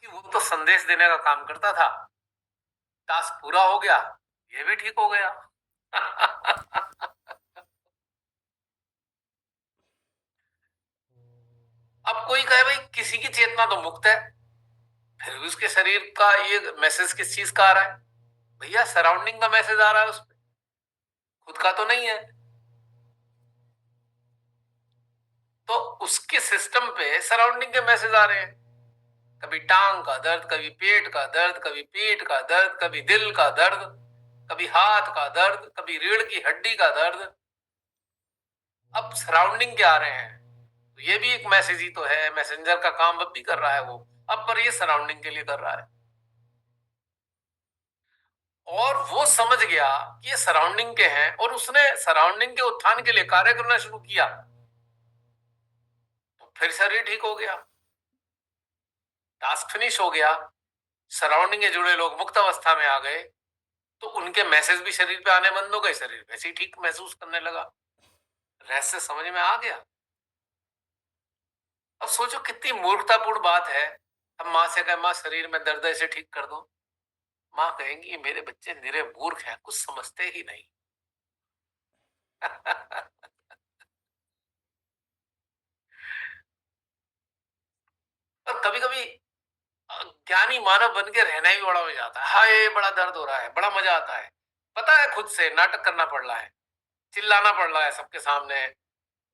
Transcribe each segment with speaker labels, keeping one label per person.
Speaker 1: कि वो तो संदेश देने का काम करता था, टास्क पूरा हो गया, ये भी ठीक हो गया। अब कोई कहे भाई किसी की चेतना तो मुक्त है, फिर भी उसके शरीर का ये मैसेज किस चीज का आ रहा है? भैया सराउंडिंग का मैसेज आ रहा है उसमें, खुद का तो नहीं है। तो उसके सिस्टम पे सराउंडिंग के मैसेज आ रहे हैं, कभी टांग का दर्द, कभी पेट का दर्द, कभी पीठ का दर्द, कभी दिल का दर्द, कभी हाथ का दर्द, कभी रीढ़ की हड्डी का दर्द। अब सराउंडिंग के आ रहे हैं, तो ये भी एक मैसेज ही तो है, मैसेंजर का काम अब भी कर रहा है वो, अब पर ये सराउंडिंग के लिए कर रहा है। और वो समझ गया कि ये सराउंडिंग के हैं और उसने सराउंडिंग के उत्थान के लिए कार्य करना शुरू किया, तो फिर शरीर ठीक हो गया, टास्क फिनिश हो गया, सराउंडिंग से जुड़े लोग मुक्त अवस्था में आ गए, तो उनके मैसेज भी शरीर पे आने बंद हो गए, शरीर वैसे ही ठीक महसूस करने लगा। रहस्य समझ में आ गया। अब सोचो कितनी मूर्खतापूर्ण बात है। अब माँ से कहे माँ शरीर में दर्द है इसे ठीक कर दो, माँ कहेंगी मेरे बच्चे निरे मूर्ख हैं, कुछ समझते ही नहीं। और कभी कभी ज्ञानी मानव बन के रहना ही बड़ा हो जाता है। हाय बड़ा दर्द हो रहा है, बड़ा मजा आता है, पता है खुद से नाटक करना पड़ रहा है, चिल्लाना पड़ रहा है सबके सामने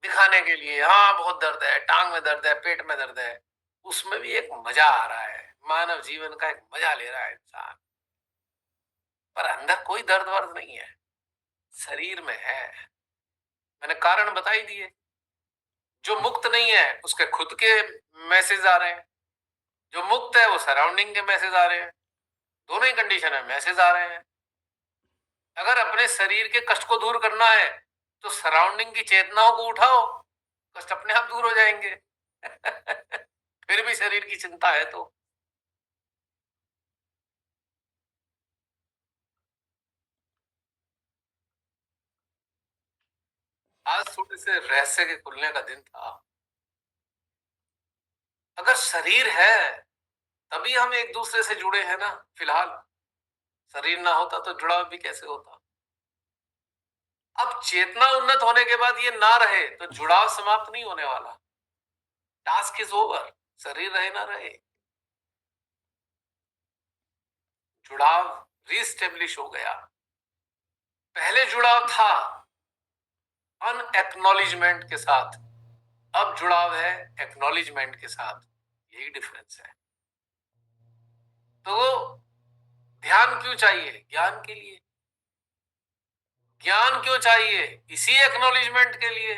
Speaker 1: दिखाने के लिए, हाँ बहुत दर्द है, टांग में दर्द है, पेट में दर्द है, उसमें भी एक मजा आ रहा है, मानव जीवन का एक मजा ले रहा है इंसान। पर अंदर कोई दर्द वर्द नहीं है, शरीर में है। मैंने कारण बता ही दिए। जो मुक्त नहीं है उसके खुद के मैसेज आ रहे हैं, जो मुक्त है वो सराउंडिंग के मैसेज आ रहे हैं, दोनों ही कंडीशन में मैसेज आ रहे हैं। अगर अपने शरीर के कष्ट को दूर करना है तो सराउंडिंग की चेतनाओं को उठाओ, कष्ट अपने आप दूर हो जाएंगे। फिर भी शरीर की चिंता है तो। आज थोड़े से रहस्य के खुलने का दिन था। अगर शरीर है तभी हम एक दूसरे से जुड़े हैं ना, फिलहाल शरीर ना होता तो जुड़ाव भी कैसे होता। अब चेतना उन्नत होने के बाद ये ना रहे तो जुड़ाव समाप्त नहीं होने वाला, टास्क इज ओवर, शरीर रहे ना रहे, जुड़ाव रीस्टेब्लिश हो गया। पहले जुड़ाव था अनएक्नॉलेजमेंट के साथ, अब जुड़ाव है एक्नॉलेजमेंट के साथ, यही डिफरेंस है। तो ध्यान क्यों चाहिए? ज्ञान के लिए। ज्ञान क्यों चाहिए? इसी एक्नॉलेजमेंट के लिए।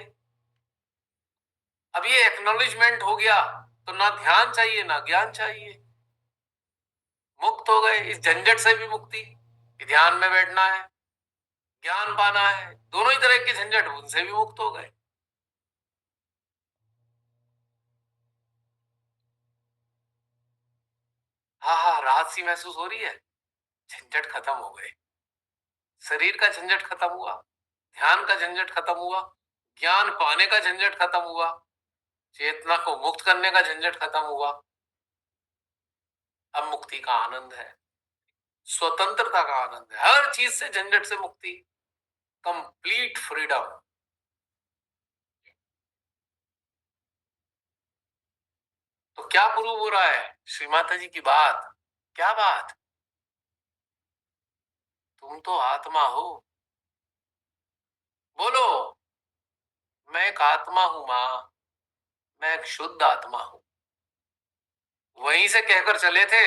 Speaker 1: अब ये एक्नॉलेजमेंट हो गया तो ना ध्यान चाहिए ना ज्ञान चाहिए, मुक्त हो गए इस झंझट से भी मुक्ति, कि ध्यान में बैठना है, ज्ञान पाना है, दोनों ही तरह के झंझट उनसे भी मुक्त हो गए। हाँ हाँ राहत सी महसूस हो रही है, झंझट खत्म हो गए, शरीर का झंझट खत्म हुआ, ध्यान का झंझट खत्म हुआ, ज्ञान पाने का झंझट खत्म हुआ, चेतना को मुक्त करने का झंझट खत्म हुआ। अब मुक्ति का आनंद है, स्वतंत्रता का आनंद है, हर चीज से झंझट से मुक्ति, कंप्लीट फ्रीडम। तो क्या प्रूव हो रहा है? श्री माता जी की बात। क्या बात? तुम तो आत्मा हो। बोलो, मैं एक आत्मा हूं मां, मैं एक शुद्ध आत्मा हूं। वहीं से कहकर चले थे,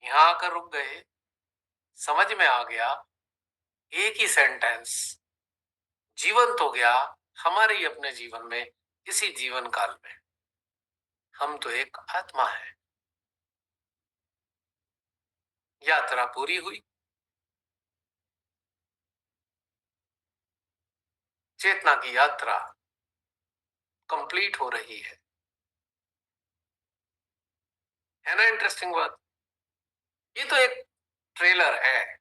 Speaker 1: यहां आकर रुक गए, समझ में आ गया, एक ही सेंटेंस जीवंत हो गया हमारे ही अपने जीवन में, इसी जीवन काल में। हम तो एक आत्मा है। यात्रा पूरी हुई, चेतना की यात्रा कंप्लीट हो रही है ना? इंटरेस्टिंग बात। ये तो एक ट्रेलर है,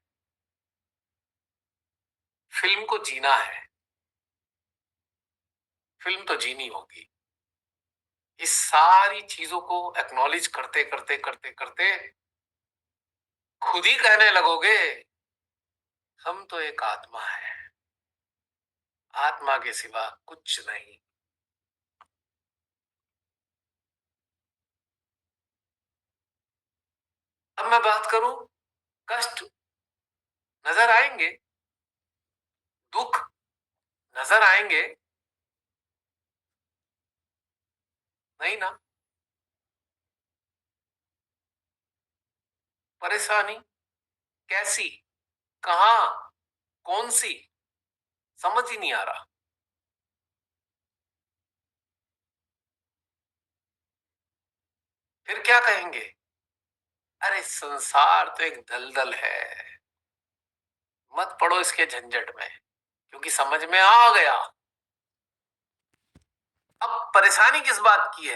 Speaker 1: फिल्म को जीना है, फिल्म तो जीनी होगी। इस सारी चीजों को एक्नॉलेज करते करते करते करते खुद ही कहने लगोगे हम तो एक आत्मा है, आत्मा के सिवा कुछ नहीं। अब मैं बात करूं, कष्ट नजर आएंगे, दुख नजर आएंगे, नहीं ना? परेशानी कैसी, कहां, कौन सी, समझ ही नहीं आ रहा। फिर क्या कहेंगे, अरे संसार तो एक दलदल है, मत पड़ो इसके झंझट में, क्योंकि समझ में आ गया। अब परेशानी किस बात की है?